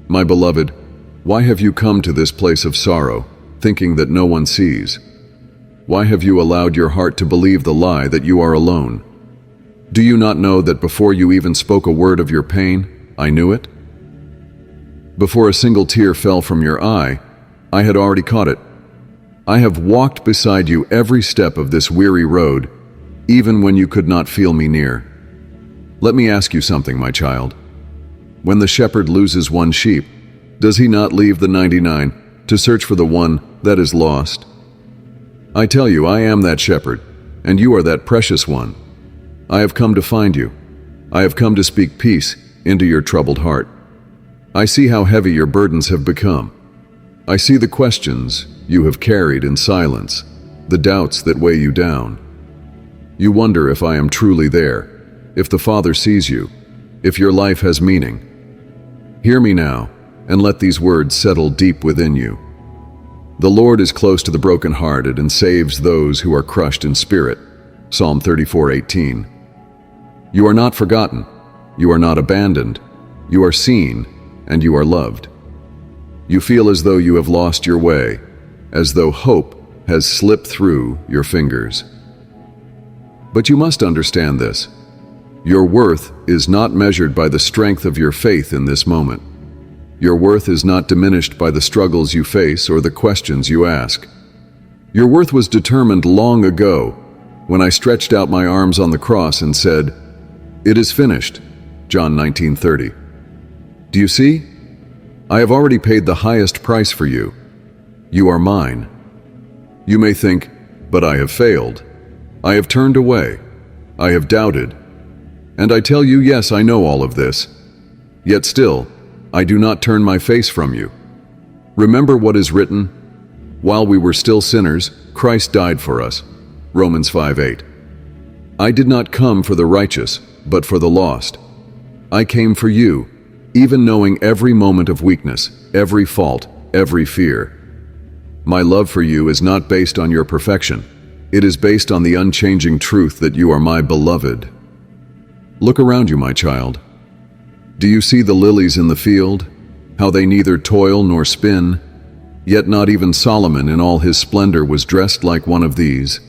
My beloved, why have you come to this place of sorrow, thinking that no one sees? Why have you allowed your heart to believe the lie that you are alone? Do you not know that before you even spoke a word of your pain, I knew it? Before a single tear fell from your eye, I had already caught it. I have walked beside you every step of this weary road, even when you could not feel me near. Let me ask you something, my child. When the shepherd loses one sheep, does he not leave the 99 to search for the one that is lost? I tell you, I am that shepherd, and you are that precious one. I have come to find you. I have come to speak peace into your troubled heart. I see how heavy your burdens have become. I see the questions you have carried in silence, the doubts that weigh you down. You wonder if I am truly there, if the Father sees you, if your life has meaning. Hear me now, and let these words settle deep within you. The Lord is close to the brokenhearted and saves those who are crushed in spirit. Psalm 34:18. You are not forgotten, you are not abandoned, you are seen, and you are loved. You feel as though you have lost your way, as though hope has slipped through your fingers. But you must understand this. Your worth is not measured by the strength of your faith in this moment. Your worth is not diminished by the struggles you face or the questions you ask. Your worth was determined long ago when I stretched out my arms on the cross and said, "It is finished," John 19:30. Do you see? I have already paid the highest price for you. You are mine. You may think, but I have failed. I have turned away. I have doubted. And I tell you, yes, I know all of this. Yet still, I do not turn my face from you. Remember what is written, "While we were still sinners, Christ died for us." Romans 5:8. I did not come for the righteous, but for the lost. I came for you, even knowing every moment of weakness, every fault, every fear. My love for you is not based on your perfection. It is based on the unchanging truth that you are my beloved. Look around you, my child. Do you see the lilies in the field, how they neither toil nor spin? Yet not even Solomon in all his splendor was dressed like one of these.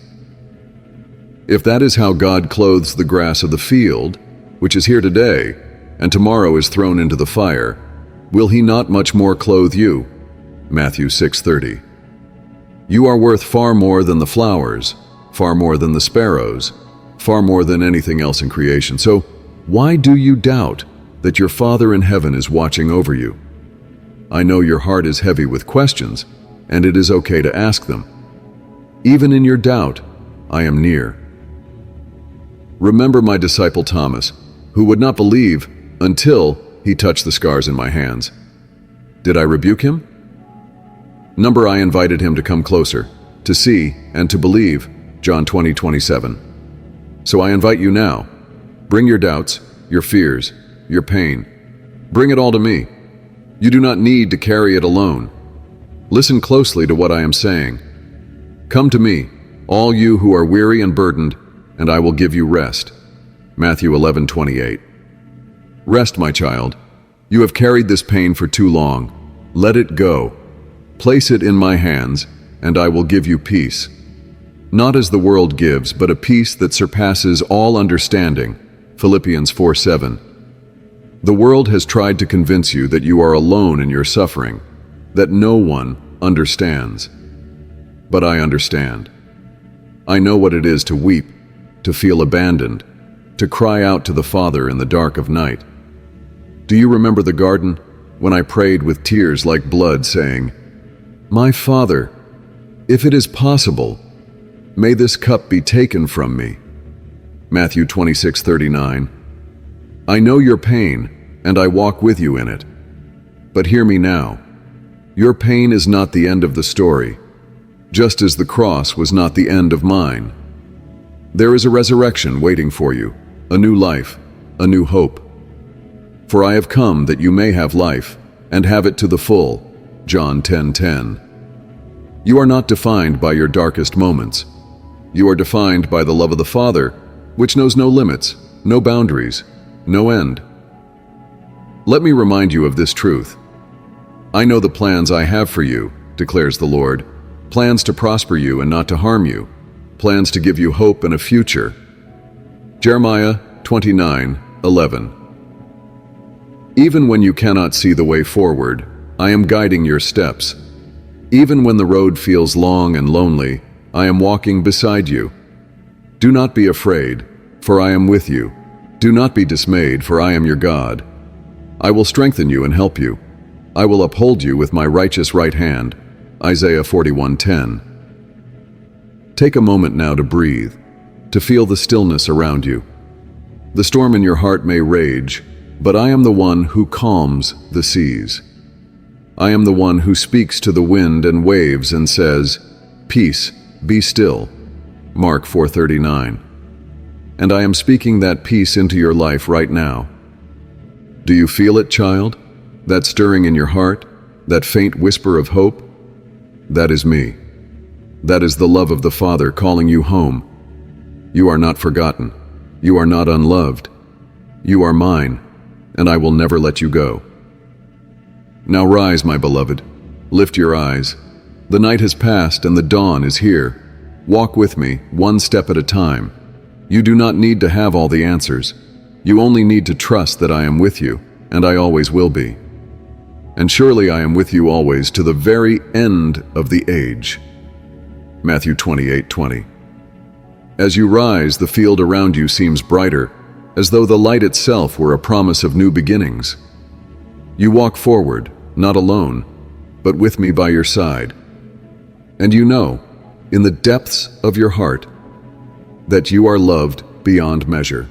If that is how God clothes the grass of the field, which is here today, and tomorrow is thrown into the fire, will he not much more clothe you? Matthew 6:30. You are worth far more than the flowers, far more than the sparrows, far more than anything else in creation. So why do you doubt that your Father in heaven is watching over you? I know your heart is heavy with questions, and it is okay to ask them. Even in your doubt, I am near. Remember my disciple Thomas, who would not believe until he touched the scars in my hands. Did I rebuke him? Number, I invited him to come closer, to see and to believe, John 20:27. So I invite you now. Bring your doubts, your fears, your pain. Bring it all to me. You do not need to carry it alone. Listen closely to what I am saying. Come to me, all you who are weary and burdened, and I will give you rest. Matthew 11:28. Rest, my child. You have carried this pain for too long. Let it go. Place it in my hands, and I will give you peace. Not as the world gives, but a peace that surpasses all understanding. Philippians 4:7. The world has tried to convince you that you are alone in your suffering, that no one understands. But I understand. I know what it is to weep, to feel abandoned, to cry out to the Father in the dark of night. Do you remember the garden when I prayed with tears like blood, saying, "My Father, if it is possible, may this cup be taken from me." Matthew 26:39. I know your pain, and I walk with you in it. But hear me now. Your pain is not the end of the story, just as the cross was not the end of mine. There is a resurrection waiting for you, a new life, a new hope. For I have come that you may have life, and have it to the full. John 10:10. You are not defined by your darkest moments. You are defined by the love of the Father, which knows no limits, no boundaries, no end. Let me remind you of this truth. I know the plans I have for you, declares the Lord, plans to prosper you and not to harm you, plans to give you hope and a future. Jeremiah 29:11. Even when you cannot see the way forward, I am guiding your steps. Even when the road feels long and lonely, I am walking beside you. Do not be afraid, for I am with you. Do not be dismayed, for I am your God. I will strengthen you and help you. I will uphold you with my righteous right hand. Isaiah 41:10. Take a moment now to breathe, to feel the stillness around you. The storm in your heart may rage, but I am the one who calms the seas. I am the one who speaks to the wind and waves and says, "Peace, be still." Mark 4:39. And I am speaking that peace into your life right now. Do you feel it, child? That stirring in your heart? That faint whisper of hope? That is me. That is the love of the Father calling you home. You are not forgotten. You are not unloved. You are mine, and I will never let you go. Now rise, my beloved. Lift your eyes. The night has passed and the dawn is here. Walk with me, one step at a time. You do not need to have all the answers. You only need to trust that I am with you, and I always will be. And surely I am with you always to the very end of the age. Matthew 28:20. As you rise, the field around you seems brighter, as though the light itself were a promise of new beginnings. You walk forward, not alone, but with me by your side. And you know, in the depths of your heart, that you are loved beyond measure.